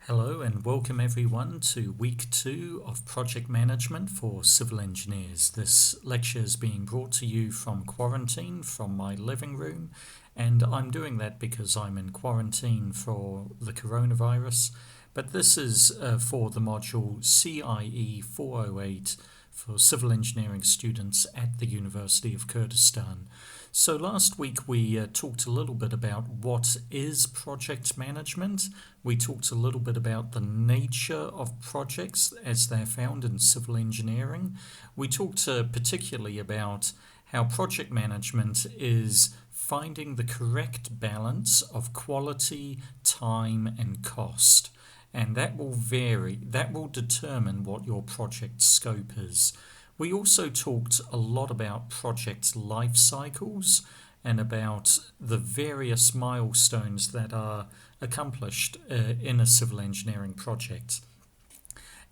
Hello and welcome everyone to week 2 of project management for civil engineers. This lecture is being brought to you from quarantine from my living room, and I'm doing that because I'm in quarantine for the coronavirus. But this is for the module CIE 408 for civil engineering students at the University of Kurdistan. So last week we talked a little bit about what is project management. We talked a little bit about the nature of projects as they're found in civil engineering. We talked particularly about how project management is finding the correct balance of quality, time, and cost. And that will vary, that will determine what your project scope is. We also talked a lot about project life cycles and about the various milestones that are accomplished in a civil engineering project.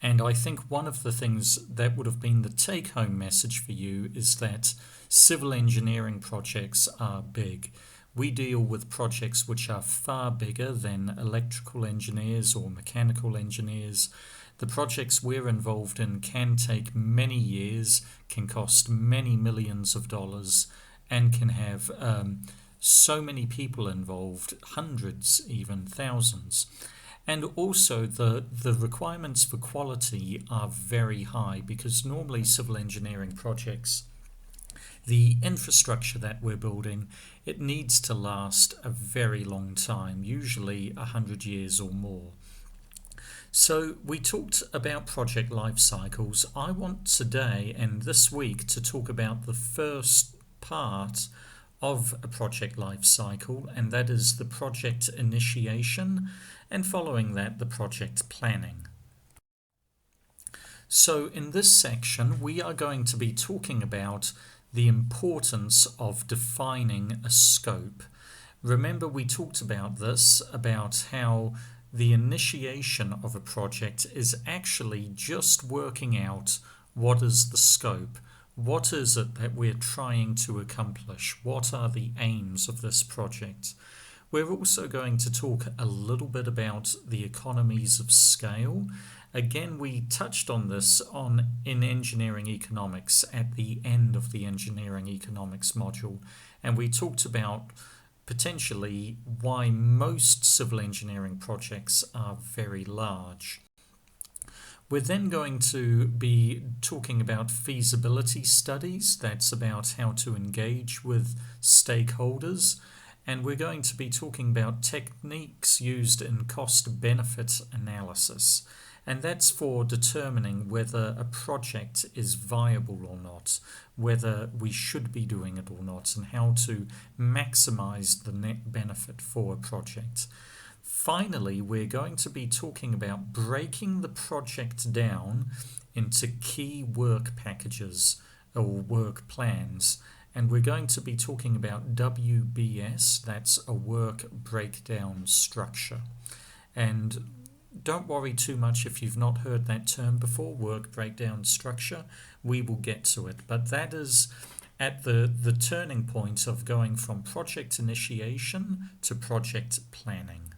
And I think one of the things that would have been the take-home message for you is that civil engineering projects are big. We deal with projects which are far bigger than electrical engineers or mechanical engineers. The projects we're involved in can take many years, can cost many millions of dollars, and can have so many people involved, hundreds, even thousands. And also the requirements for quality are very high because normally civil engineering projects, the infrastructure that we're building, it needs to last a very long time, usually 100 years or more. So we talked about project life cycles. I want today and this week to talk about the first part of a project life cycle, and that is the project initiation, and following that, the project planning. So in this section, we are going to be talking about the importance of defining a scope. Remember, we talked about this, about how the initiation of a project is actually just working out what is the scope, what is it that we're trying to accomplish, what are the aims of this project. We're also going to talk a little bit about the economies of scale. Again, we touched on this in engineering economics at the end of the engineering economics module, and we talked about potentially why most civil engineering projects are very large. We're then going to be talking about feasibility studies. That's about how to engage with stakeholders. And we're going to be talking about techniques used in cost-benefit analysis. And that's for determining whether a project is viable or not, whether we should be doing it or not, and how to maximize the net benefit for a project. Finally, we're going to be talking about breaking the project down into key work packages or work plans. And we're going to be talking about WBS, that's a work breakdown structure. And don't worry too much if you've not heard that term before, work breakdown structure. We will get to it. But that is at the turning point of going from project initiation to project planning.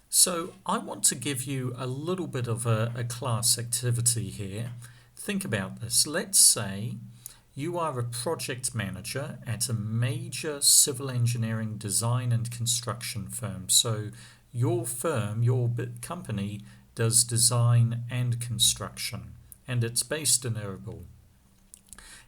So I want to give you a little bit of a class activity here. Think about this. Let's say you are a project manager at a major civil engineering design and construction firm. So your firm, your company, does design and construction, and it's based in Erbil.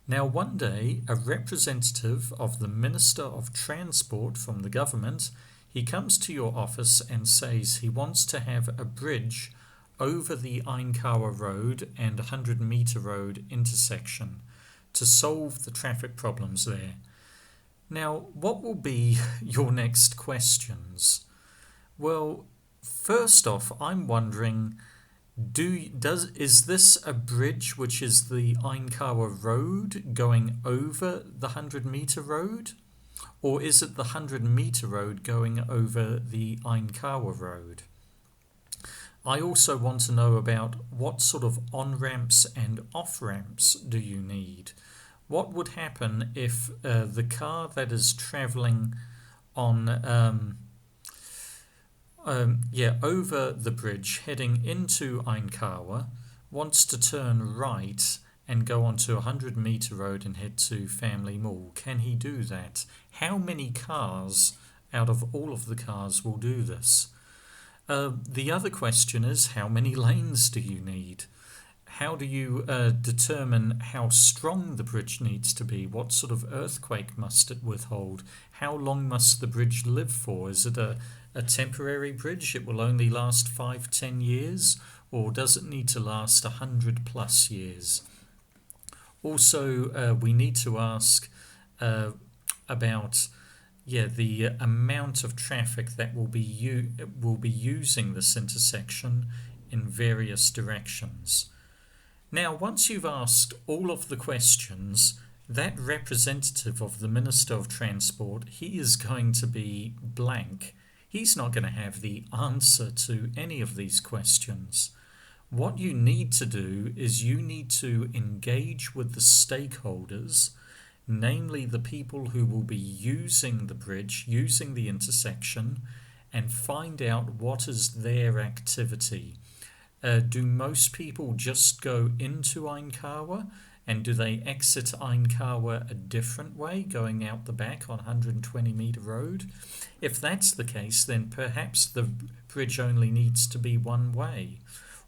Now, one day, a representative of the Minister of Transport from the government, he comes to your office and says he wants to have a bridge over the Ainkawa Road and 100-meter road intersection to solve the traffic problems there. Now, what will be your next questions? Well, first off, I'm wondering, is this a bridge which is the Ainkawa Road going over the 100-meter road? Or is it the 100-meter road going over the Ainkawa Road? I also want to know about what sort of on-ramps and off-ramps do you need? What would happen if the car that is traveling on over the bridge heading into Ainkawa, wants to turn right and go onto a 100-meter road and head to Family Mall. Can he do that? How many cars out of all of the cars will do this? The other question is, how many lanes do you need? How do you determine how strong the bridge needs to be? What sort of earthquake must it withhold? How long must the bridge live for? Is it a temporary bridge? It will only last 5-10 years? Or does it need to last 100+ years? Also, we need to ask about the amount of traffic that will be using this intersection in various directions. Now, once you've asked all of the questions, that representative of the Minister of Transport, he is going to be blank. He's not going to have the answer to any of these questions. What you need to do is you need to engage with the stakeholders, namely the people who will be using the bridge, using the intersection, and find out what is their activity. Do most people just go into Ainkawa, and do they exit Ainkawa a different way, going out the back on 120-meter road? If that's the case, then perhaps the bridge only needs to be one way.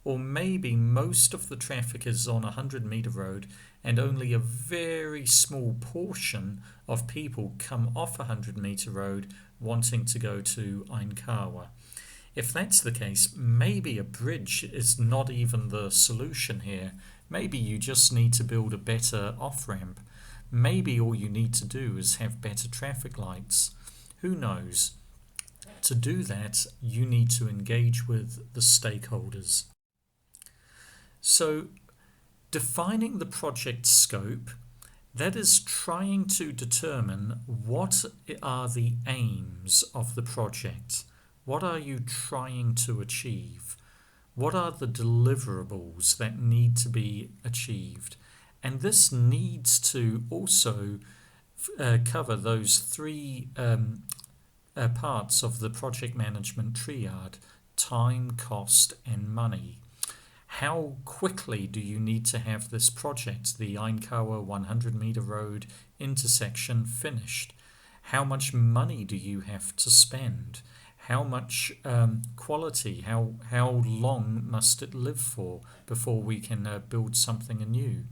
Or maybe most of the traffic is on a 100-meter road and only a very small portion of people come off a 100-meter road wanting to go to Ainkawa. If that's the case, maybe a bridge is not even the solution here. Maybe you just need to build a better off-ramp. Maybe all you need to do is have better traffic lights. Who knows? To do that, you need to engage with the stakeholders. So, defining the project scope, that is trying to determine what are the aims of the project. What are you trying to achieve? What are the deliverables that need to be achieved? And this needs to also cover those three parts of the project management triad: time, cost, and money. How quickly do you need to have this project, the Ainkawa 100-meter road intersection, finished? How much money do you have to spend? How much quality, how long must it live for before we can build something anew?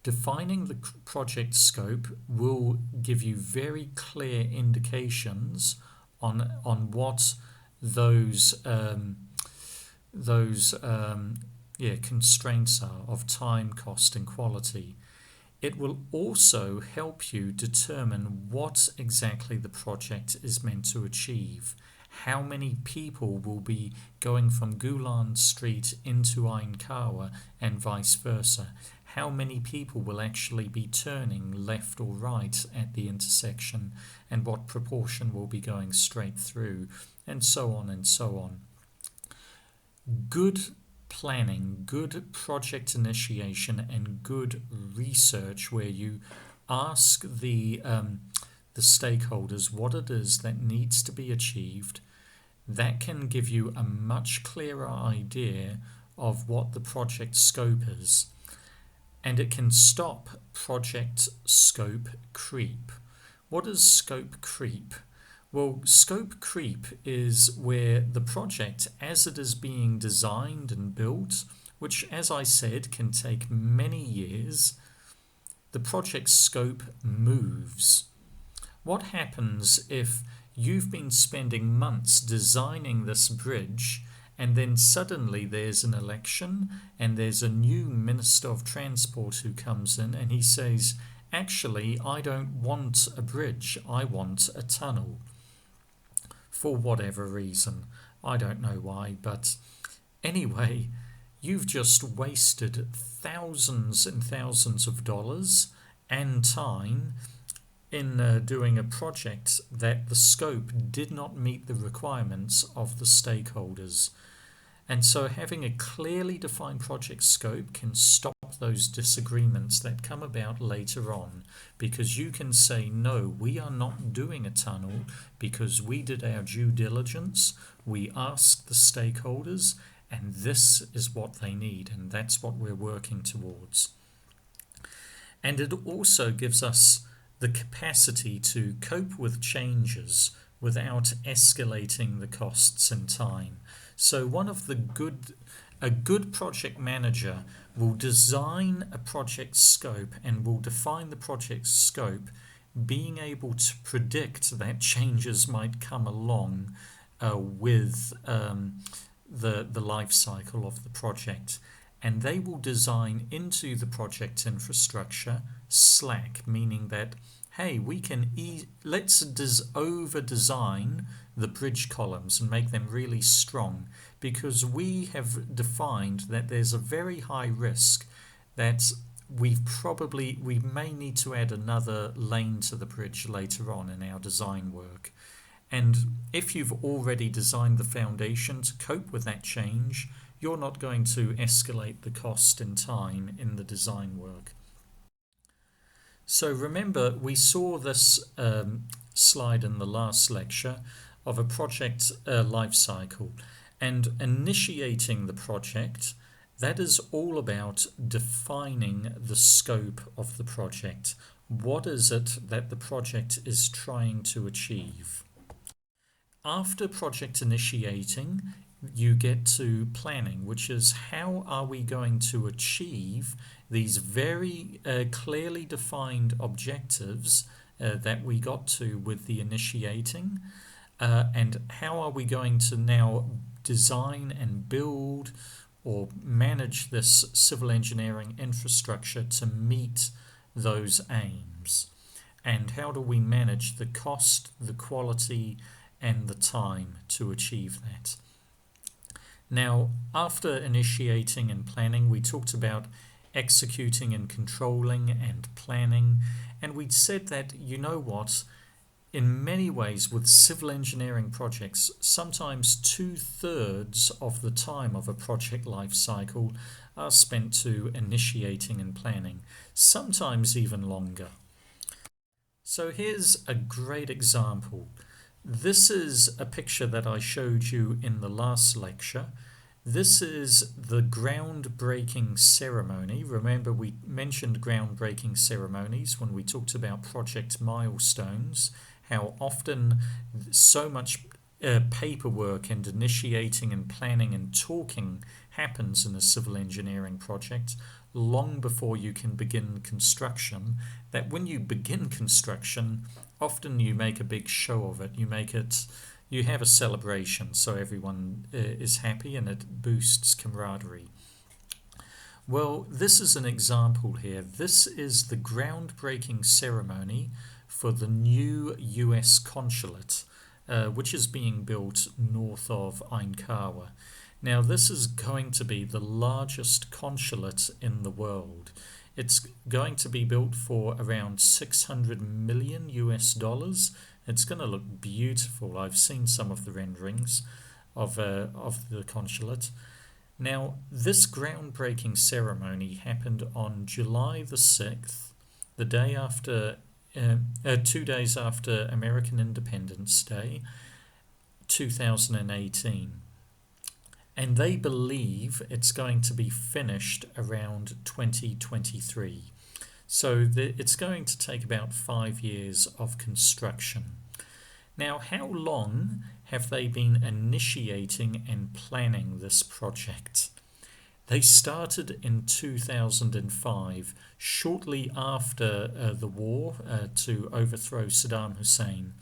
Defining the project scope will give you very clear indications on what those constraints are of time, cost, and quality. It will also help you determine what exactly the project is meant to achieve. How many people will be going from Gulan Street into Ainkawa and vice versa? How many people will actually be turning left or right at the intersection, and what proportion will be going straight through, and so on and so on. Good planning, good project initiation, and good research where you ask the stakeholders what it is that needs to be achieved, that can give you a much clearer idea of what the project scope is, and it can stop project scope creep. What is scope creep? Well, scope creep is where the project, as it is being designed and built, which, as I said, can take many years, the project scope moves. What happens if you've been spending months designing this bridge, and then suddenly there's an election and there's a new Minister of Transport who comes in and he says, actually, I don't want a bridge, I want a tunnel. For whatever reason. I don't know why, but anyway, you've just wasted thousands and thousands of dollars and time in doing a project that the scope did not meet the requirements of the stakeholders. And so having a clearly defined project scope can stop stop those disagreements that come about later on, because you can say, no, we are not doing a tunnel because we did our due diligence, we asked the stakeholders, and this is what they need, and that's what we're working towards. And it also gives us the capacity to cope with changes without escalating the costs in time. So a good project manager will design a project scope and will define the project scope, being able to predict that changes might come along with the life cycle of the project. And they will design into the project infrastructure slack, meaning that, hey, we can let's over-design the bridge columns and make them really strong, because we have defined that there's a very high risk that we may need to add another lane to the bridge later on in our design work. And if you've already designed the foundation to cope with that change, you're not going to escalate the cost in time in the design work. So remember, we saw this slide in the last lecture of a project life cycle, and initiating the project, that is all about defining the scope of the project. What is it that the project is trying to achieve? After project initiating, you get to planning, which is how are we going to achieve these very clearly defined objectives that we got to with the initiating, and how are we going to now design and build or manage this civil engineering infrastructure to meet those aims, and how do we manage the cost, the quality, and the time to achieve that. Now, after initiating and planning, we talked about executing and controlling and planning, and we'd said that, you know what, in many ways with civil engineering projects, sometimes 2/3 of the time of a project life cycle are spent to initiating and planning, sometimes even longer. So here's a great example. This is a picture that I showed you in the last lecture. This is the groundbreaking ceremony. Remember, we mentioned groundbreaking ceremonies when we talked about project milestones, how often so much paperwork and initiating and planning and talking happens in a civil engineering project long before you can begin construction, that when you begin construction, often you make a big show of it. You have a celebration, so everyone is happy and it boosts camaraderie. Well, this is an example here. This is the groundbreaking ceremony for the new US consulate, which is being built north of Ainkawa. Now, this is going to be the largest consulate in the world. It's going to be built for around $600 million US. It's going to look beautiful. I've seen some of the renderings of the consulate. Now, this groundbreaking ceremony happened on July the 6th, the day after, 2 days after American Independence Day, 2018. And they believe it's going to be finished around 2023. So it's going to take about 5 years of construction. Now, how long have they been initiating and planning this project? They started in 2005, shortly after the war to overthrow Saddam Hussein.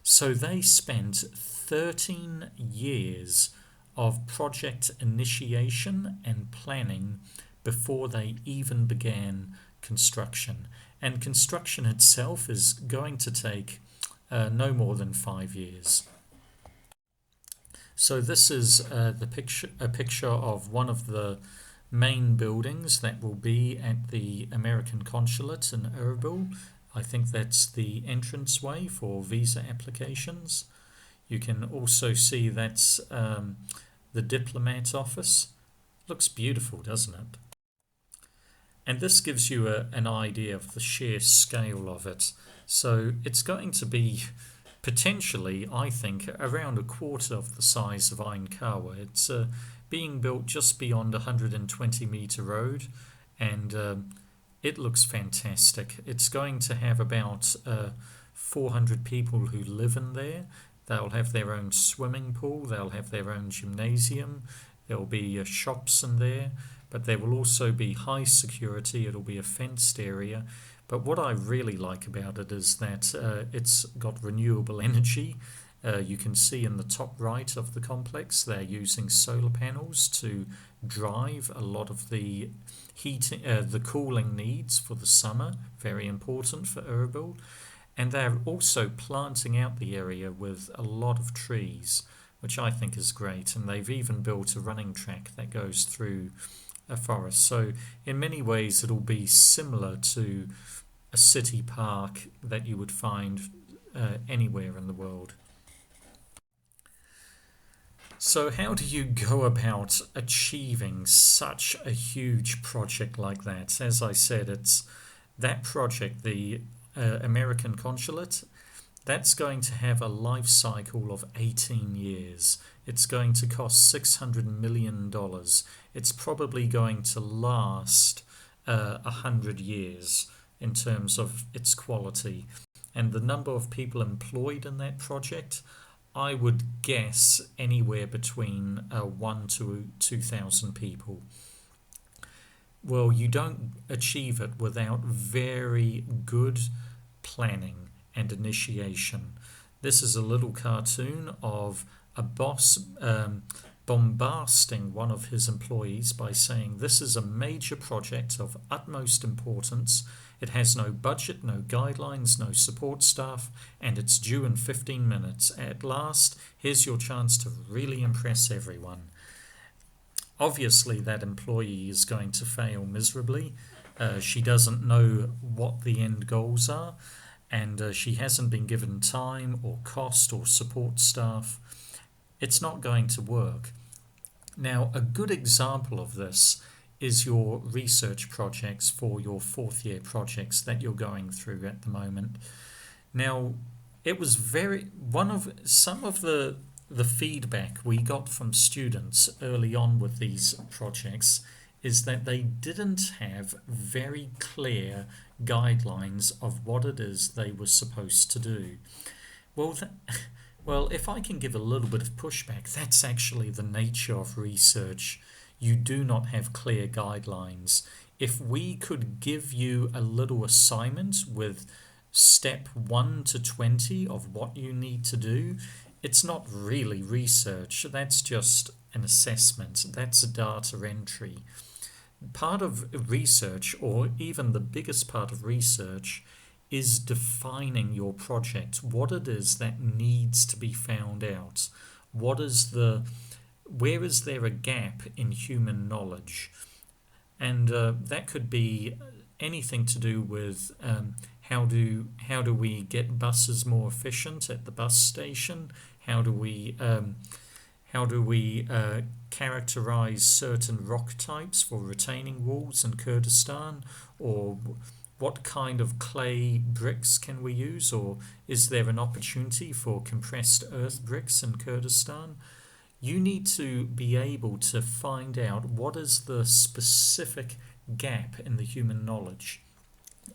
So they spent 13 years of project initiation and planning before they even began construction. And construction itself is going to take no more than 5 years. So this is a picture of one of the main buildings that will be at the American consulate in Erbil. I think that's the entranceway for visa applications. You can also see that's the diplomat office. Looks beautiful, doesn't it? And this gives you an idea of the sheer scale of it. So it's going to be potentially, I think, around a quarter of the size of Ainkawa. It's being built just beyond 120-meter road, and it looks fantastic. It's going to have about 400 people who live in there. They'll have their own swimming pool, they'll have their own gymnasium, there'll be shops in there, but there will also be high security, it'll be a fenced area. But what I really like about it is that it's got renewable energy. You can see in the top right of the complex they're using solar panels to drive a lot of the heating, the cooling needs for the summer, very important for Erbil. And they're also planting out the area with a lot of trees, which I think is great. And they've even built a running track that goes through a forest. So in many ways it'll be similar to a city park that you would find anywhere in the world. So how do you go about achieving such a huge project like that? As I said, it's that project, the American consulate, that's going to have a life cycle of 18 years. It's going to cost $600 million. It's probably going to last 100 years in terms of its quality. And the number of people employed in that project, I would guess anywhere between 1 to 2,000 people. Well, you don't achieve it without very good planning and initiation. This is a little cartoon of a boss bombasting one of his employees by saying, "This is a major project of utmost importance. It has no budget, no guidelines, no support staff, and it's due in 15 minutes. At last, here's your chance to really impress everyone." Obviously, that employee is going to fail miserably. She doesn't know what the end goals are, and she hasn't been given time or cost or support staff. It's not going to work. Now, a good example of this is your research projects for your fourth year projects that you're going through at the moment. Now, it was some of the feedback we got from students early on with these projects is that they didn't have very clear guidelines of what it is they were supposed to do. Well, if I can give a little bit of pushback, that's actually the nature of research. You do not have clear guidelines. If we could give you a little assignment with step 1 to 20 of what you need to do, it's not really research. That's just an assessment. That's a data entry. Part of research, or even the biggest part of research, is defining your project, what it is that needs to be found out. Where is there a gap in human knowledge? And that could be anything to do with how do we get buses more efficient at the bus station? How do we characterize certain rock types for retaining walls in Kurdistan? Or what kind of clay bricks can we use? Or is there an opportunity for compressed earth bricks in Kurdistan? You need to be able to find out what is the specific gap in the human knowledge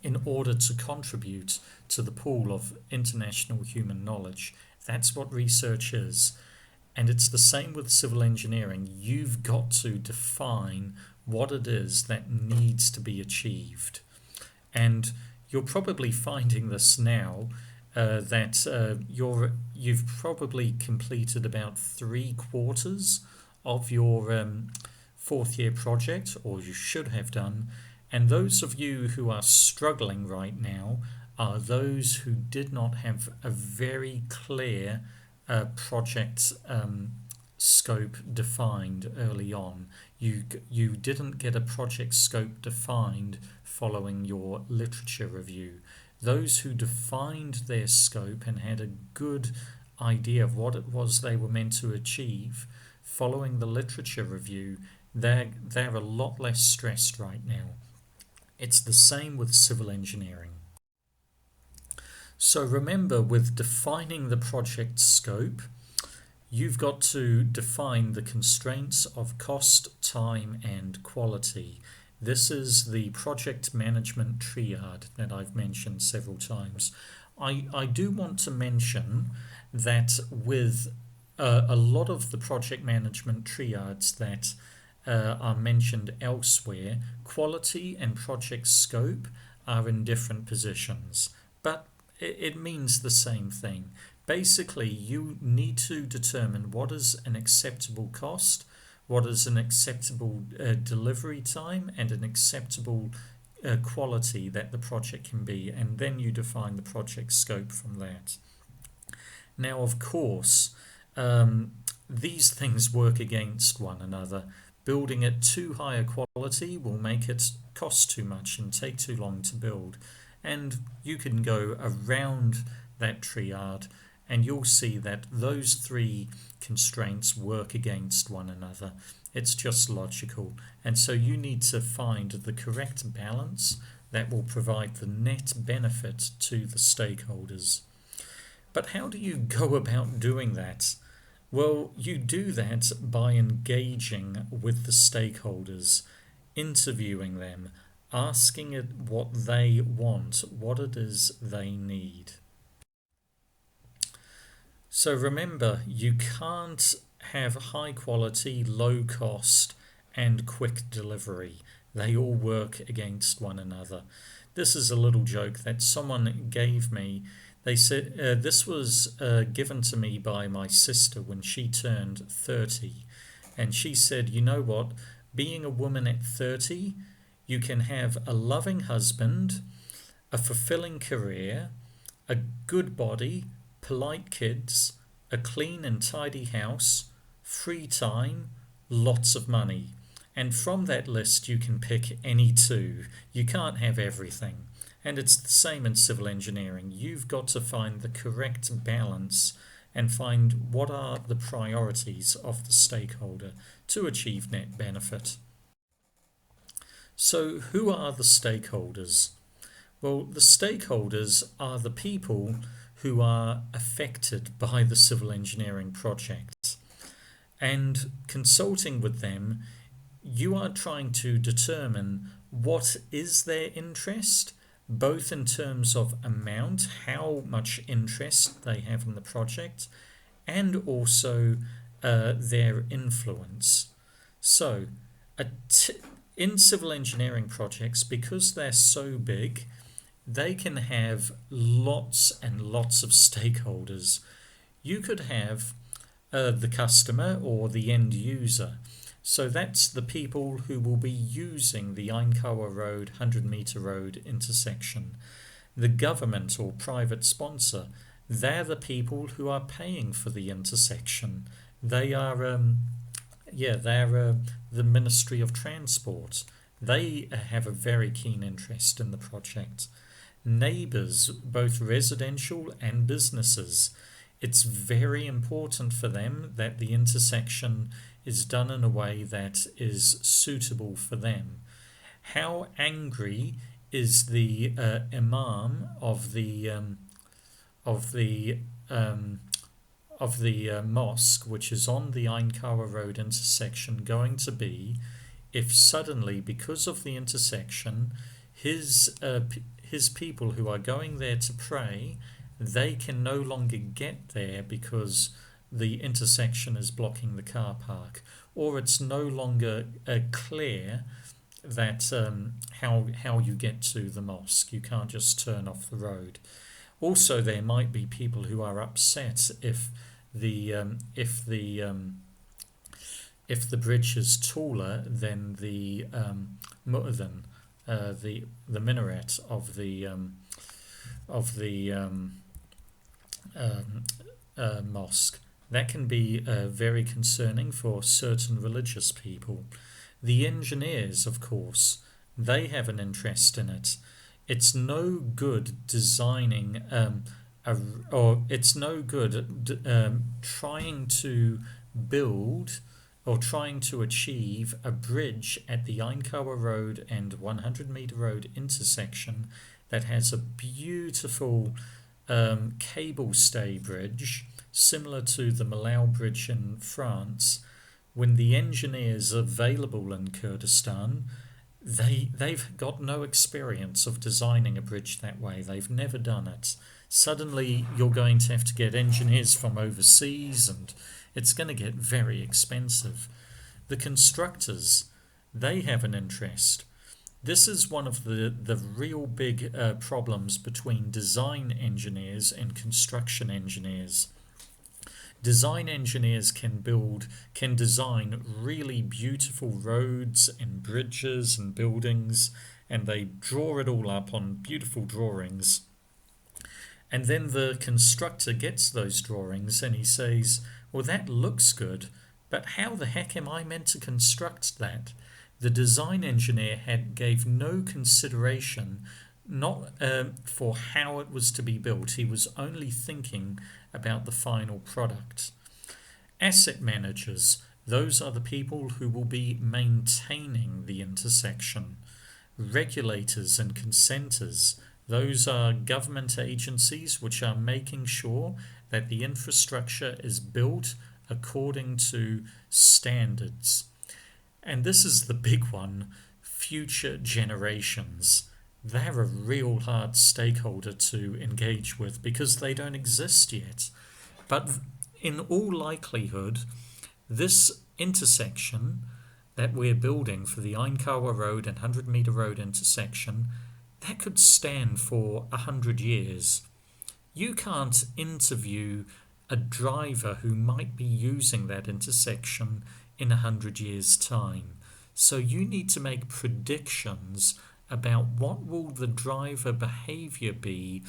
in order to contribute to the pool of international human knowledge. That's what research is. And it's the same with civil engineering. You've got to define what it is that needs to be achieved. And you're probably finding this now, that you've probably completed about 3/4 of your fourth year project, or you should have done. And those of you who are struggling right now are those who did not have a very clear project scope defined early on. You didn't get a project scope defined following your literature review. Those who defined their scope and had a good idea of what it was they were meant to achieve following the literature review, they're a lot less stressed right now. It's the same with civil engineering. So remember, with defining the project scope, you've got to define the constraints of cost, time, and quality. This is the project management triad that I've mentioned several times. I do want to mention that with a lot of the project management triads that are mentioned elsewhere, quality and project scope are in different positions, but it means the same thing. Basically, you need to determine what is an acceptable cost, what is an acceptable delivery time, and an acceptable quality that the project can be, and then you define the project scope from that. Now, of course, these things work against one another. Building at too high a quality will make it cost too much and take too long to build. And you can go around that triad and you'll see that those three constraints work against one another. It's just logical. And so you need to find the correct balance that will provide the net benefit to the stakeholders. But how do you go about doing that? Well, you do that by engaging with the stakeholders, interviewing them, asking it what they want, what it is they need. So remember, you can't have high quality, low cost, and quick delivery. They all work against one another. This is a little joke that someone gave me. They said this was given to me by my sister when she turned 30. And she said, you know what? Being a woman at 30, you can have a loving husband, a fulfilling career, a good body, polite kids, a clean and tidy house, free time, lots of money. And from that list, you can pick any two. You can't have everything. And it's the same in civil engineering. You've got to find the correct balance and find what are the priorities of the stakeholder to achieve net benefit. So, who are the stakeholders? Well, the stakeholders are the people who are affected by the civil engineering project. And consulting with them, you are trying to determine what is their interest, both in terms of amount, how much interest they have in the project, and also their influence. So, in civil engineering projects, because they're so big, they can have lots and lots of stakeholders. You could have the customer or the end user. So that's the people who will be using the Ainkawa Road 100-meter road intersection. The government or private sponsor, they're the people who are paying for the intersection. They are, they're the Ministry of Transport. They have a very keen interest in the project. Neighbours, both residential and businesses, it's very important for them that the intersection is done in a way that is suitable for them. How angry is the imam of the mosque, which is on the Ainkawa Road intersection, going to be if suddenly, because of the intersection, his people who are going there to pray, they can no longer get there because the intersection is blocking the car park, or it's no longer clear that how you get to the mosque. You can't just turn off the road. Also, there might be people who are upset if the bridge is taller than the mu'adhan, the minaret of the mosque. That can be very concerning for certain religious people. The engineers, of course, they have an interest in it. It's no good designing it's no good trying to build or trying to achieve a bridge at the Ainkawa Road and 100 Meter Road intersection that has a beautiful cable stay bridge similar to the Malau Bridge in France. When the engineers available in Kurdistan, they've got no experience of designing a bridge that way. They've never done it. Suddenly you're going to have to get engineers from overseas, and it's going to get very expensive. The constructors, they have an interest. This is one of the real big problems between design engineers and construction engineers. Design engineers can design really beautiful roads and bridges and buildings, and they draw it all up on beautiful drawings. And then the constructor gets those drawings and he says, well, that looks good, but how the heck am I meant to construct that? The design engineer gave no consideration not for how it was to be built. He was only thinking about the final product. Asset managers, those are the people who will be maintaining the intersection. Regulators and consenters, those are government agencies which are making sure that the infrastructure is built according to standards. And this is the big one, future generations. They're a real hard stakeholder to engage with because they don't exist yet. But in all likelihood, this intersection that we're building for the Ainkawa Road and 100 Meter Road intersection, that could stand for 100 years. You can't interview a driver who might be using that intersection in 100 years' time. So you need to make predictions about what will the driver behavior be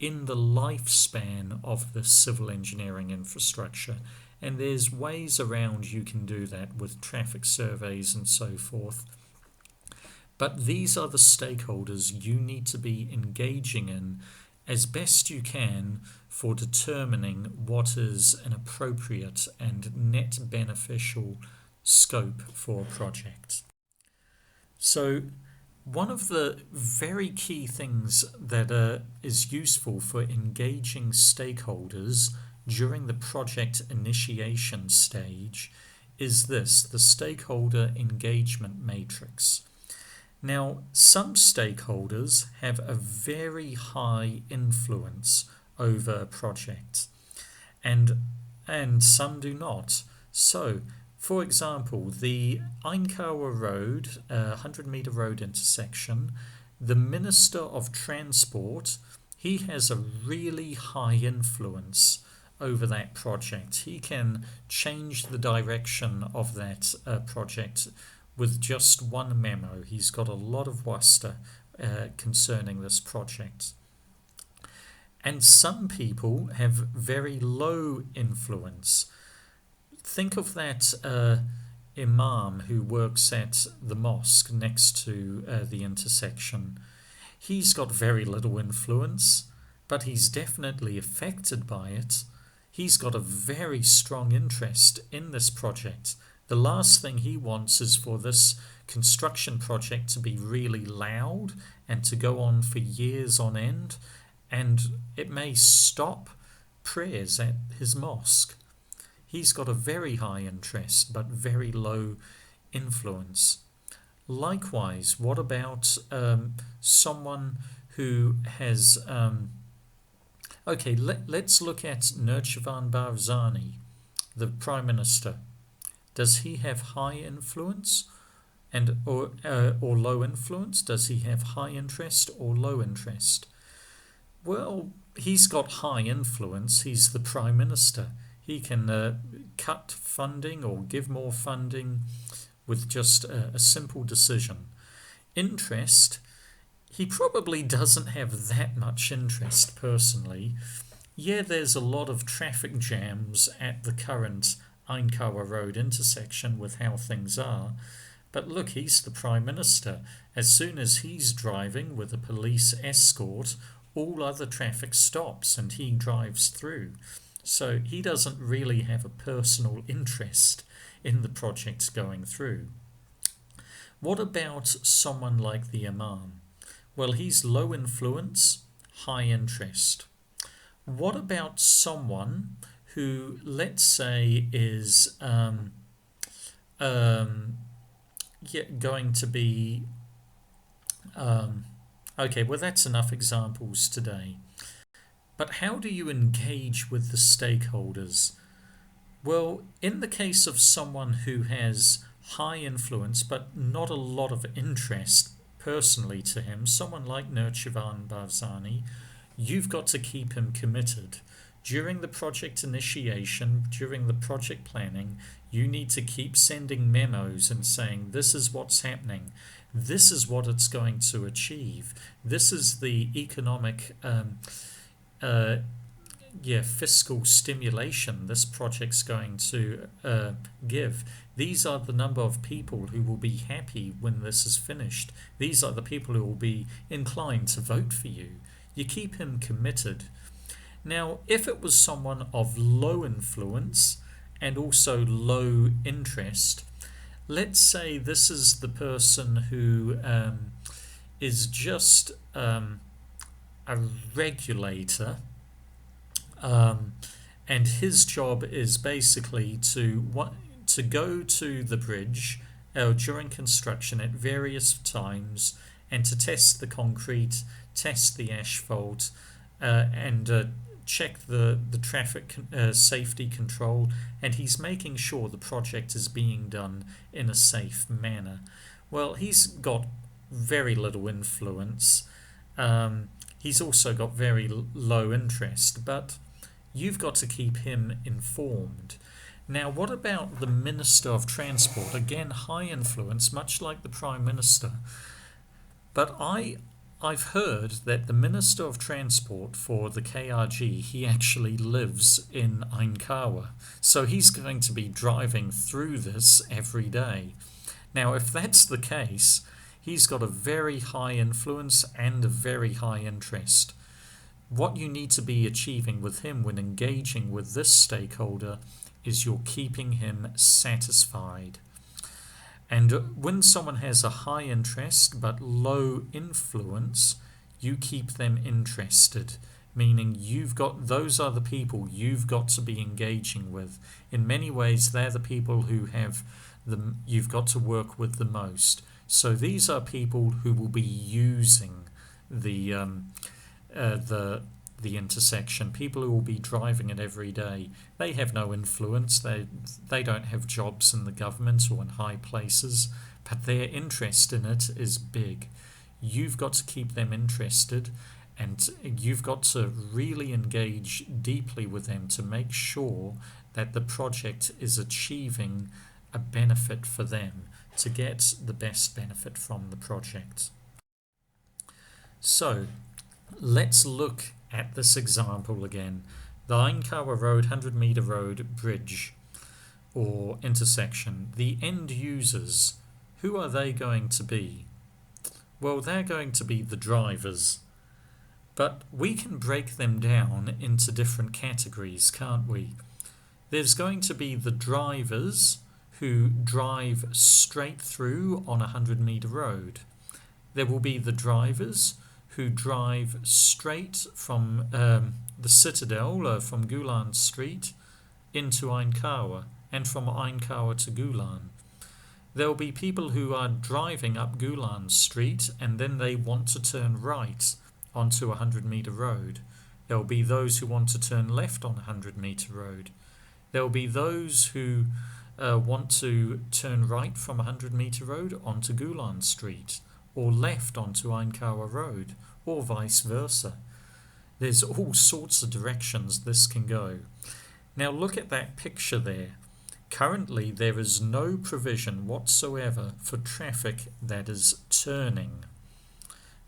in the lifespan of the civil engineering infrastructure. And there's ways around you can do that with traffic surveys and so forth. But these are the stakeholders you need to be engaging in as best you can for determining what is an appropriate and net beneficial scope for a project. So one of the very key things that is useful for engaging stakeholders during the project initiation stage is this, the stakeholder engagement matrix. Now, some stakeholders have a very high influence over a project, and some do not. So, for example, the Ainkawa Road, 100 Meter Road intersection, the Minister of Transport, he has a really high influence over that project. He can change the direction of that project with just one memo. He's got a lot of wasta concerning this project. And some people have very low influence. Think of that imam who works at the mosque next to the intersection. He's got very little influence, but he's definitely affected by it. He's got a very strong interest in this project. The last thing he wants is for this construction project to be really loud and to go on for years on end, and it may stop prayers at his mosque. He's got a very high interest but very low influence. Likewise, what about someone who has... let's look at Nurchirvan Barzani, the Prime Minister. Does he have high influence or low influence? Does he have high interest or low interest? Well, he's got high influence. He's the Prime Minister. He can cut funding or give more funding with just a simple decision. Interest, he probably doesn't have that much interest personally. Yeah, there's a lot of traffic jams at the current Ainkawa Road intersection with how things are, but look, he's the Prime Minister. As soon as he's driving with a police escort, all other traffic stops and he drives through. So he doesn't really have a personal interest in the projects going through. What about someone like the Imam? Well, he's low influence, high interest. What about someone who, let's say, is um, going to be. Okay, well, that's enough examples today. But how do you engage with the stakeholders? Well, in the case of someone who has high influence but not a lot of interest personally to him, someone like Nurchivan Barzani, you've got to keep him committed. During the project initiation, during the project planning, you need to keep sending memos and saying, this is what's happening. This is what it's going to achieve. This is the economic uh, fiscal stimulation this project's going to give. These are the number of people who will be happy when this is finished. These are the people who will be inclined to vote for you. You keep him committed. Now, if it was someone of low influence and also low interest, let's say this is the person who is just a regulator, and his job is basically to go to the bridge during construction at various times and to test the concrete, test the asphalt, and check the traffic safety control, and he's making sure the project is being done in a safe manner. Well, he's got very little influence. He's also got very low interest, but you've got to keep him informed. Now, what about the Minister of Transport? Again, high influence, much like the Prime Minister. But I've heard that the Minister of Transport for the KRG, he actually lives in Ainkawa. So he's going to be driving through this every day. Now, if that's the case, he's got a very high influence and a very high interest. What you need to be achieving with him when engaging with this stakeholder is you're keeping him satisfied. And when someone has a high interest but low influence, you keep them interested, meaning those are the people you've got to be engaging with. In many ways, they're the people you've got to work with the most. So these are people who will be using the intersection, people who will be driving it every day. They have no influence. They don't have jobs in the government or in high places, but their interest in it is big. You've got to keep them interested, and you've got to really engage deeply with them to make sure that the project is achieving a benefit for them, to get the best benefit from the project. So let's look at this example again. The Ainkawa Road 100-metre road bridge or intersection. The end users, who are they going to be? Well, they're going to be the drivers. But we can break them down into different categories, can't we? There's going to be the drivers who drive straight through on a 100-metre road. There will be the drivers who drive straight from the Citadel, from Gulan Street, into Ainkawa, and from Ainkawa to Gulan. There will be people who are driving up Gulan Street and then they want to turn right onto a 100-metre road. There will be those who want to turn left on a 100-metre road. There will be those who want to turn right from a 100-metre road onto Gulan Street, or left onto Ainkawa Road, or vice versa. There's all sorts of directions this can go. Now look at that picture there. Currently there is no provision whatsoever for traffic that is turning.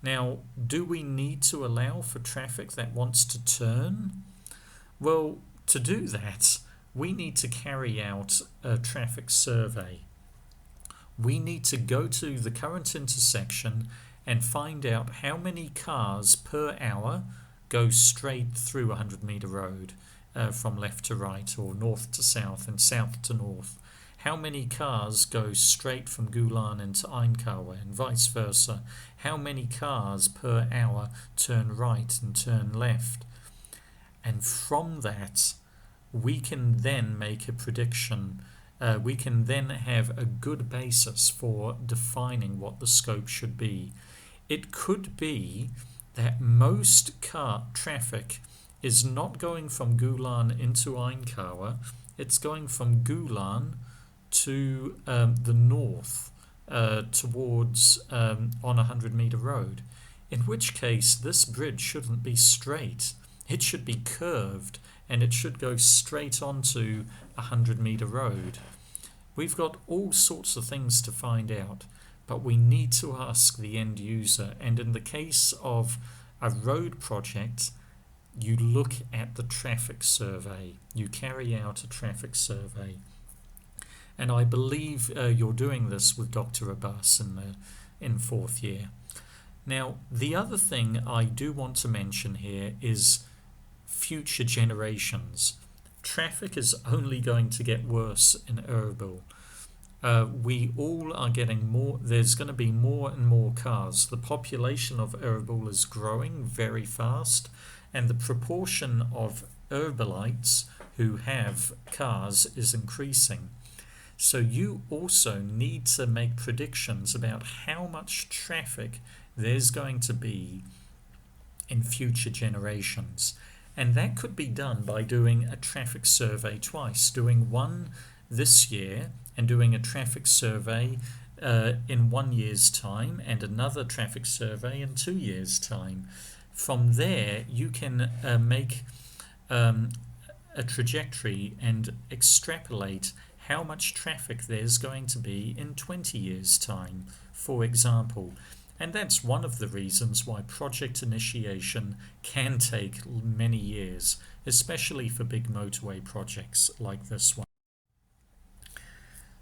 Now, do we need to allow for traffic that wants to turn? Well, to do that, we need to carry out a traffic survey. We need to go to the current intersection and find out how many cars per hour go straight through a 100-metre road, from left to right, or north to south and south to north? How many cars go straight from Gulan into Ainkawa and vice versa? How many cars per hour turn right and turn left? And from that, we can then make a prediction. We can then have a good basis for defining what the scope should be. It could be that most car traffic is not going from Gulan into Ainkawa, it's going from Gulan to the north towards on a 100-meter road, in which case this bridge shouldn't be straight. It should be curved, and it should go straight onto a 100-meter road. We've got all sorts of things to find out, but we need to ask the end user. And in the case of a road project, you look at the traffic survey. You carry out a traffic survey. And I believe you're doing this with Dr. Abbas in fourth year. Now, the other thing I do want to mention here is future generations. Traffic is only going to get worse in Erbil. We all are getting more, there's going to be more and more cars. The population of Erbil is growing very fast, and the proportion of Erbilites who have cars is increasing. So you also need to make predictions about how much traffic there's going to be in future generations. And that could be done by doing a traffic survey twice, doing one this year and doing a traffic survey in 1 year's time and another traffic survey in 2 years' time. From there, you can make a trajectory and extrapolate how much traffic there's going to be in 20 years' time, for example. And that's one of the reasons why project initiation can take many years, especially for big motorway projects like this one.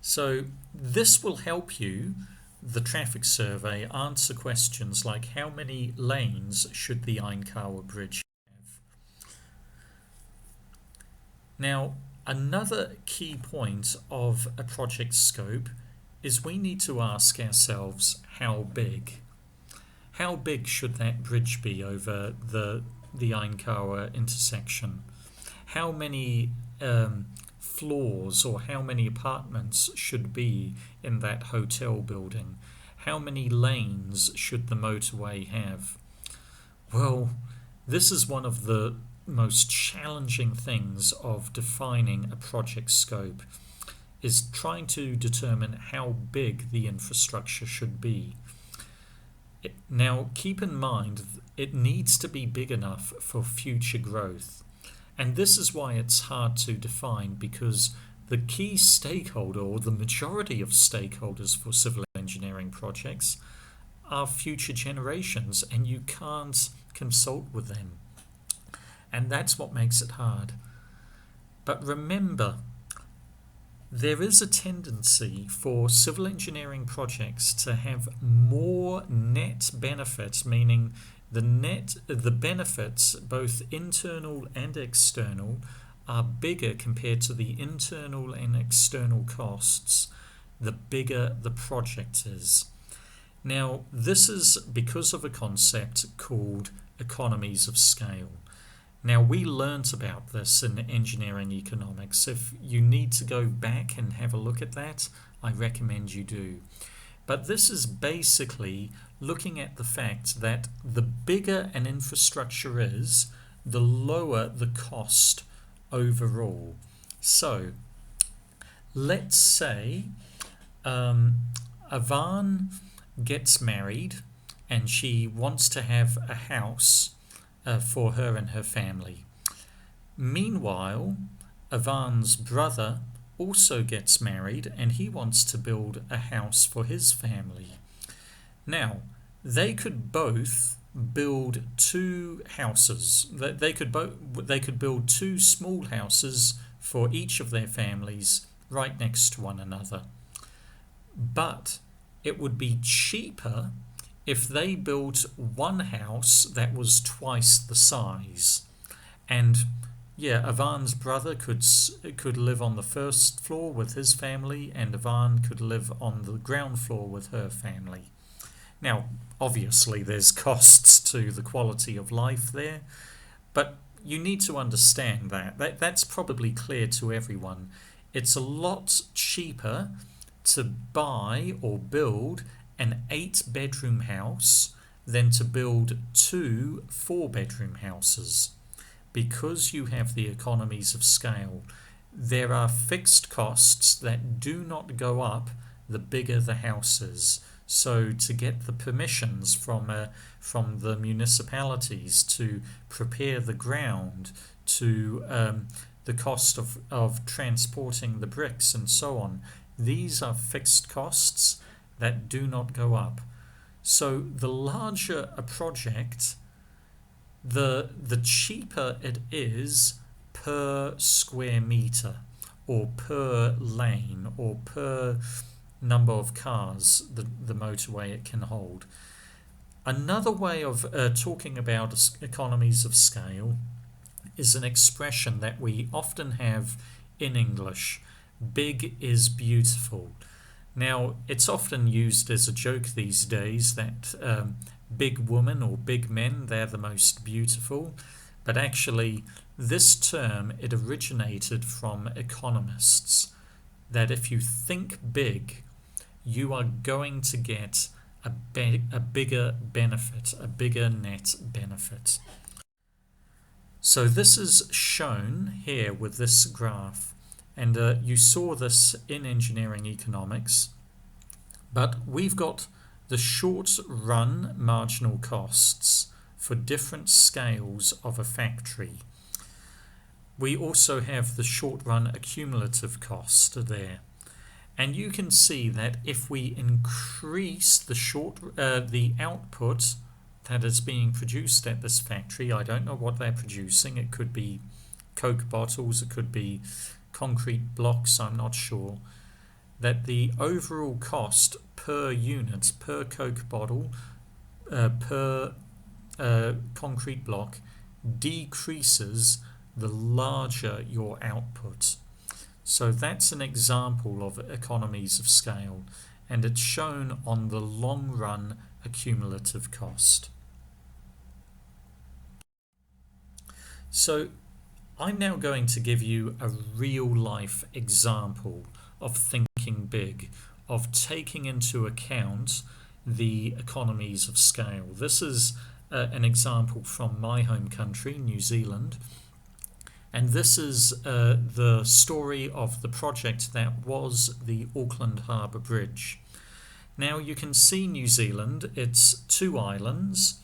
So this will help you, the traffic survey, answer questions like how many lanes should the Ainkawa Bridge have? Now, another key point of a project scope is we need to ask ourselves how big. How big should that bridge be over the Ainkawa intersection? How many floors or how many apartments should be in that hotel building? How many lanes should the motorway have? Well, this is one of the most challenging things of defining a project scope, is trying to determine how big the infrastructure should be. Now, keep in mind, it needs to be big enough for future growth. And this is why it's hard to define, because the key stakeholder, or the majority of stakeholders for civil engineering projects, are future generations, and you can't consult with them. And that's what makes it hard. But remember, there is a tendency for civil engineering projects to have more net benefits, meaning the benefits, both internal and external, are bigger compared to the internal and external costs, the bigger the project is. Now, this is because of a concept called economies of scale. Now, we learnt about this in engineering economics. If you need to go back and have a look at that, I recommend you do. But this is basically looking at the fact that the bigger an infrastructure is, the lower the cost overall. So, let's say Avan gets married and she wants to have a house for her and her family. Meanwhile, Avan's brother also gets married and he wants to build a house for his family. Now, they could both build two houses. They could build two small houses for each of their families right next to one another. But it would be cheaper if they built one house that was twice the size. And Yeah, Ivan's brother could live on the first floor with his family, and Ivan could live on the ground floor with her family. Now, obviously, there's costs to the quality of life there, but you need to understand that's probably clear to everyone. It's a lot cheaper to buy or build an 8 bedroom house than to build two 4 bedroom houses, because you have the economies of scale. There are fixed costs that do not go up the bigger the house is. So to get the permissions from the municipalities to prepare the ground, to the cost of transporting the bricks and so on, these are fixed costs that do not go up. So the larger a project, the cheaper it is per square meter, or per lane, or per number of cars the motorway it can hold. Another way of talking about economies of scale is an expression that we often have in English: big is beautiful. Now, it's often used as a joke these days that big women or big men, they're the most beautiful. But actually, this term, it originated from economists, that if you think big, you are going to get a bigger benefit, a bigger net benefit. So this is shown here with this graph, and you saw this in engineering economics, but we've got the short run marginal costs for different scales of a factory. We also have the short run accumulative cost there. And you can see that if we increase the output that is being produced at this factory, I don't know what they're producing. It could be Coke bottles, it could be concrete blocks, I'm not sure. That the overall cost per unit, per Coke bottle, per concrete block decreases the larger your output. So that's an example of economies of scale, and it's shown on the long run accumulative cost. So I'm now going to give you a real life example of thinking big, of taking into account the economies of scale. This is an example from my home country, New Zealand. And this is the story of the project that was the Auckland Harbour Bridge. Now you can see New Zealand, it's 2 islands,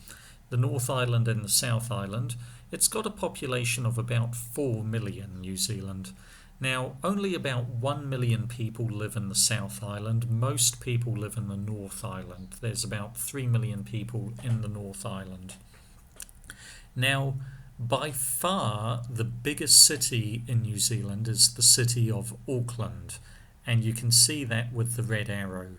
the North Island and the South Island. It's got a population of about 4 million, New Zealand. Now only about 1 million people live in the South Island. Most people live in the North Island. There's about 3 million people in the North Island. Now, by far the biggest city in New Zealand is the city of Auckland, and you can see that with the red arrow.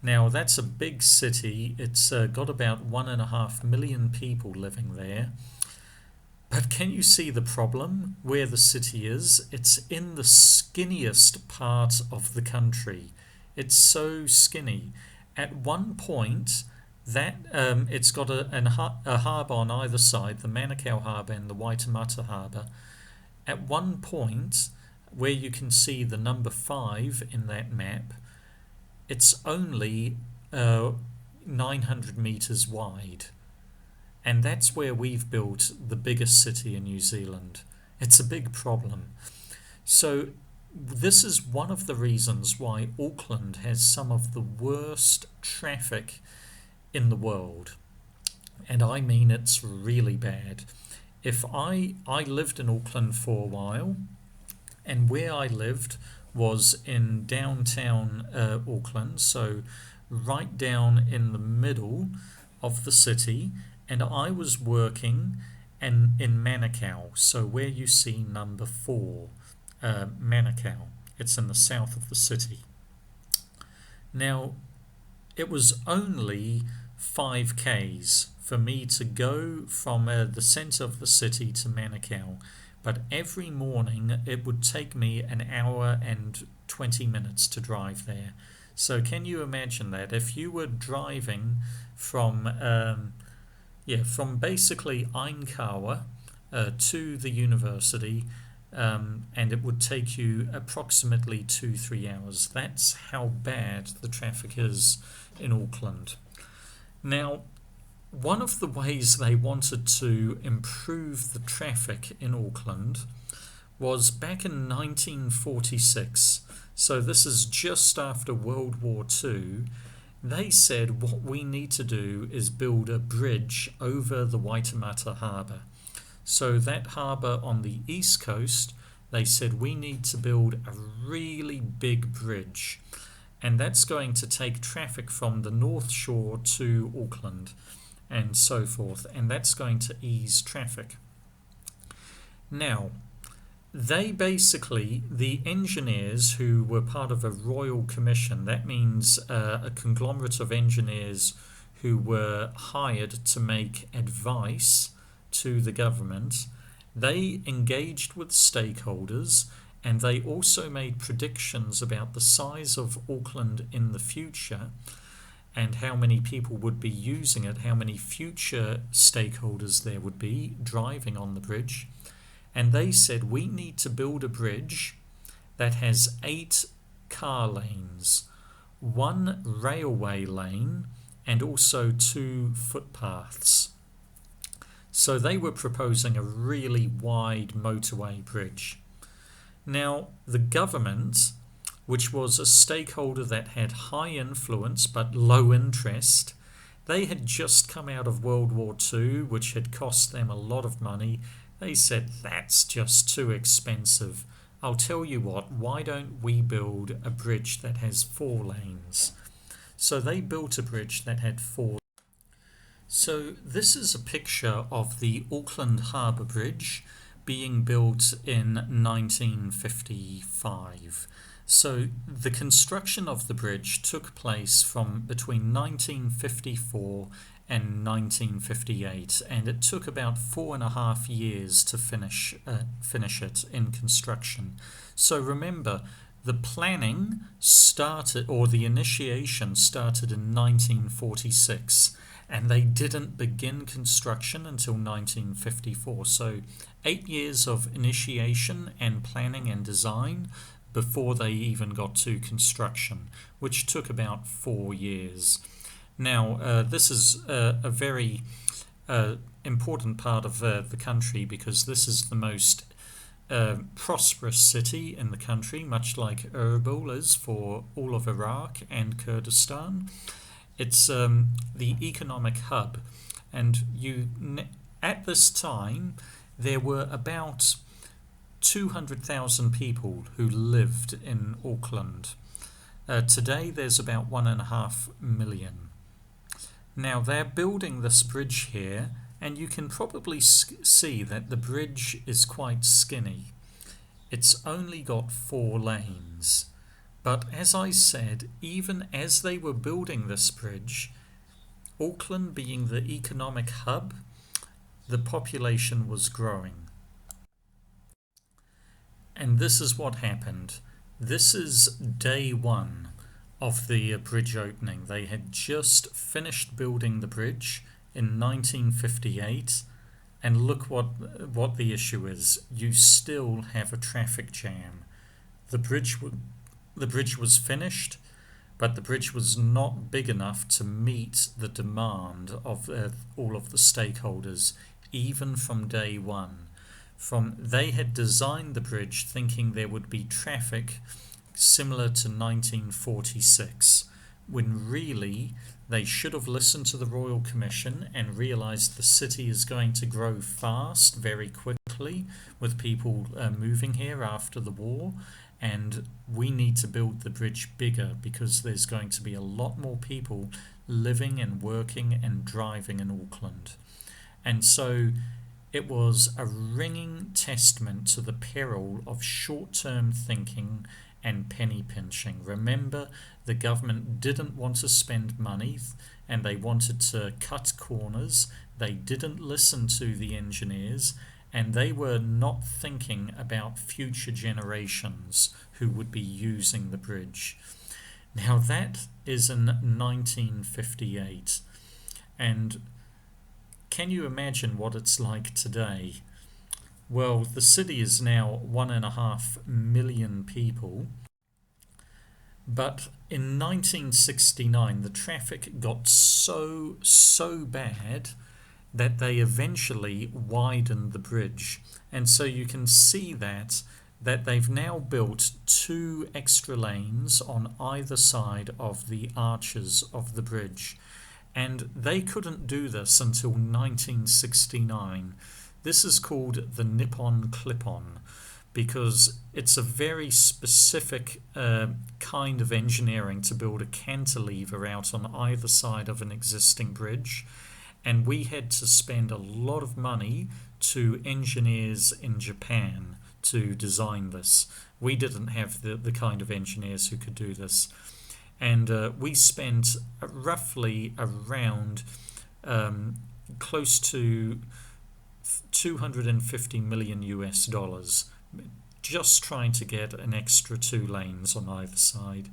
Now that's a big city. It's got about 1.5 million people living there. But can you see the problem where the city is? It's in the skinniest part of the country. It's so skinny. At one point, that it's got a harbour on either side, the Manukau Harbour and the Waitemata Harbour. At one point, where you can see the number 5 in that map, it's only 900 metres wide. And that's where we've built the biggest city in New Zealand. It's a big problem. So this is one of the reasons why Auckland has some of the worst traffic in the world. And I mean it's really bad. If I lived in Auckland for a while, and where I lived was in downtown Auckland, so right down in the middle of the city, and I was working in Manukau, so where you see number 4, Manukau. It's in the south of the city. Now, it was only 5 k's for me to go from the centre of the city to Manukau, but every morning it would take me an hour and 20 minutes to drive there. So can you imagine that if you were driving from from basically Ainkawa to the university, and it would take you approximately 2-3 hours. That's how bad the traffic is in Auckland. Now, one of the ways they wanted to improve the traffic in Auckland was back in 1946. So this is just after World War II. They said what we need to do is build a bridge over the Waitemata Harbour. So that harbour on the east coast, they said we need to build a really big bridge. And that's going to take traffic from the North Shore to Auckland and so forth. And that's going to ease traffic. Now, the engineers who were part of a royal commission, that means a conglomerate of engineers who were hired to make advice to the government, they engaged with stakeholders, and they also made predictions about the size of Auckland in the future and how many people would be using it, how many future stakeholders there would be driving on the bridge. And they said we need to build a bridge that has 8 car lanes, 1 railway lane, and also 2 footpaths. So they were proposing a really wide motorway bridge. Now, the government, which was a stakeholder that had high influence but low interest, they had just come out of World War II, which had cost them a lot of money. They said, that's just too expensive. I'll tell you what, why don't we build a bridge that has 4 lanes? So they built a bridge that had 4. So this is a picture of the Auckland Harbour Bridge being built in 1955. So the construction of the bridge took place from between 1954 and 1958, and it took about 4.5 years to finish it in construction. So remember, the planning started, or the initiation started in 1946, and they didn't begin construction until 1954. So 8 years of initiation and planning and design before they even got to construction, which took about 4 years. Now, this is a very important part of the country, because this is the most prosperous city in the country, much like Erbil is for all of Iraq and Kurdistan. It's the economic hub, and at this time there were about 200,000 people who lived in Auckland. Today there's about 1.5 million. Now they're building this bridge here, and you can probably see that the bridge is quite skinny. It's only got 4 lanes. But as I said, even as they were building this bridge, Auckland being the economic hub, the population was growing. And this is what happened. This is day 1 of the bridge opening. They had just finished building the bridge in 1958, and look what the issue is. You still have a traffic jam. The bridge was finished, but the bridge was not big enough to meet the demand of all of the stakeholders, even from day 1. They had designed the bridge thinking there would be traffic similar to 1946, when really they should have listened to the Royal Commission and realised the city is going to grow fast, very quickly, with people moving here after the war, and we need to build the bridge bigger because there's going to be a lot more people living and working and driving in Auckland. And so it was a ringing testament to the peril of short-term thinking and penny pinching. Remember, the government didn't want to spend money, and they wanted to cut corners. They didn't listen to the engineers, and they were not thinking about future generations who would be using the bridge. Now that is in 1958, and can you imagine what it's like today? Well, the city is now 1.5 million people, but in 1969 the traffic got so bad that they eventually widened the bridge. And so you can see that they've now built 2 extra lanes on either side of the arches of the bridge. And they couldn't do this until 1969. This is called the Nippon Clip-On, because it's a very specific kind of engineering to build a cantilever out on either side of an existing bridge. And we had to spend a lot of money to engineers in Japan to design this. We didn't have the kind of engineers who could do this. And we spent roughly around close to 250 million US dollars just trying to get an extra 2 lanes on either side.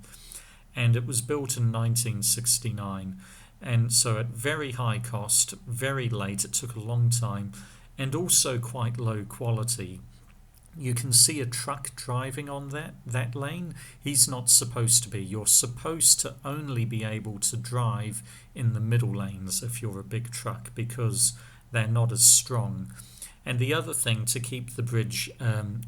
And it was built in 1969. And so at very high cost, very late, it took a long time, and also quite low quality. You can see a truck driving on that lane. He's not supposed to be. You're supposed to only be able to drive in the middle lanes if you're a big truck, because they're not as strong. And the other thing, to keep the bridge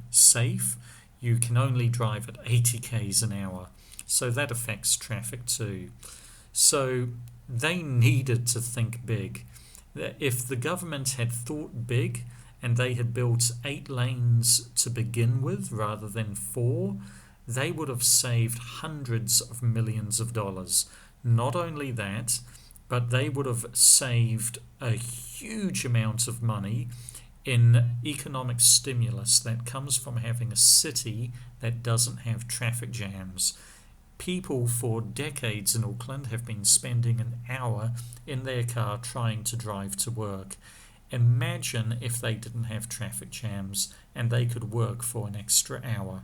safe, you can only drive at 80 k's an hour. So that affects traffic too. So they needed to think big. If the government had thought big and they had built 8 lanes to begin with rather than 4, they would have saved hundreds of millions of dollars. Not only that, but they would have saved a huge amount of money in economic stimulus that comes from having a city that doesn't have traffic jams. People for decades in Auckland have been spending an hour in their car trying to drive to work. Imagine if they didn't have traffic jams and they could work for an extra hour.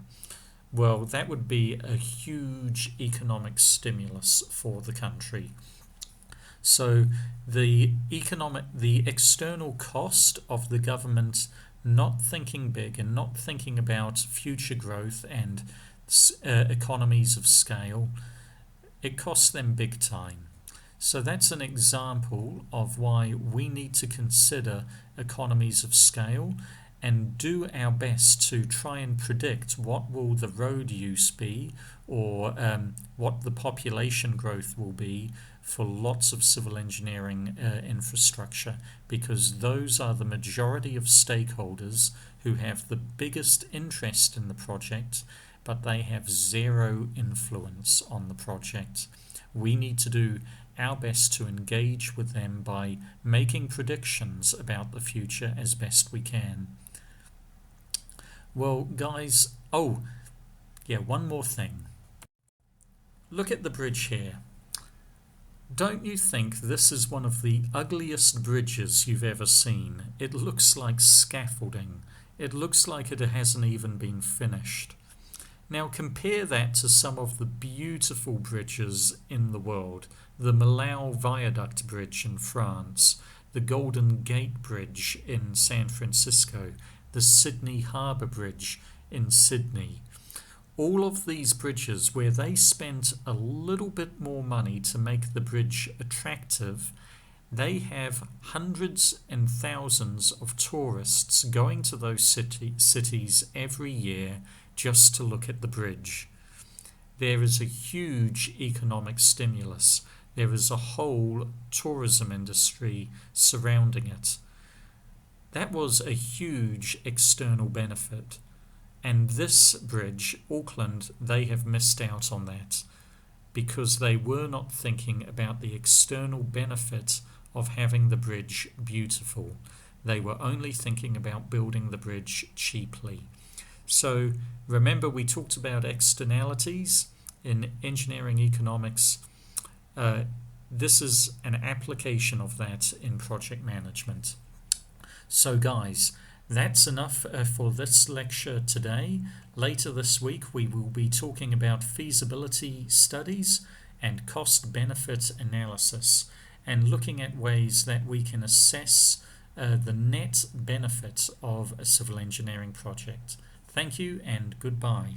Well, that would be a huge economic stimulus for the country. So the external cost of the government not thinking big and not thinking about future growth and economies of scale, it costs them big time. So that's an example of why we need to consider economies of scale and do our best to try and predict what will the road use be, or what the population growth will be for lots of civil engineering infrastructure, because those are the majority of stakeholders who have the biggest interest in the project, but they have zero influence on the project. We need to do our best to engage with them by making predictions about the future as best we can. Well, guys, one more thing. Look at the bridge here. Don't you think this is one of the ugliest bridges you've ever seen? It looks like scaffolding. It looks like it hasn't even been finished. Now compare that to some of the beautiful bridges in the world. The Millau Viaduct Bridge in France, the Golden Gate Bridge in San Francisco, the Sydney Harbour Bridge in Sydney. All of these bridges, where they spent a little bit more money to make the bridge attractive, they have hundreds and thousands of tourists going to those cities every year just to look at the bridge. There is a huge economic stimulus. There is a whole tourism industry surrounding it. That was a huge external benefit. And this bridge, Auckland, they have missed out on that because they were not thinking about the external benefit of having the bridge beautiful. They were only thinking about building the bridge cheaply. So remember, we talked about externalities in engineering economics. This is an application of that in project management. So guys, That's enough for this lecture today. Later this week, we will be talking about feasibility studies and cost benefit analysis and looking at ways that we can assess the net benefit of a civil engineering project. Thank you and goodbye.